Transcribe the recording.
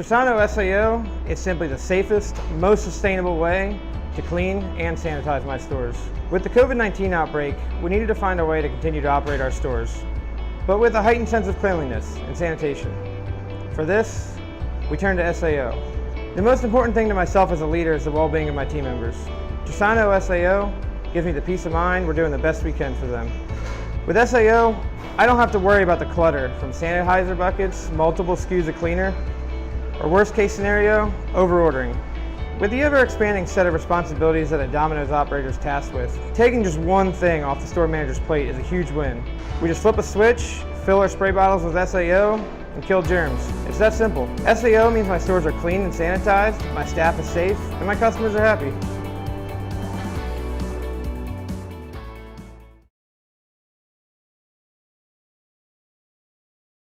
Domino SAO is simply the safest, most sustainable way to clean and sanitize my stores. With the COVID-19 outbreak, we needed to find a way to continue to operate our stores, but with a heightened sense of cleanliness and sanitation. For this, we turned to SAO. The most important thing to myself as a leader is the well-being of my team members. Domino SAO gives me the peace of mind we're doing the best we can for them. With SAO, I don't have to worry about the clutter from sanitizer buckets, multiple SKUs of cleaner, or worst case scenario, over-ordering. With the ever-expanding set of responsibilities that a Domino's operator is tasked with, taking just one thing off the store manager's plate is a huge win. We just flip a switch, fill our spray bottles with SAO, and kill germs. It's that simple. SAO means my stores are clean and sanitized, my staff is safe, and my customers are happy.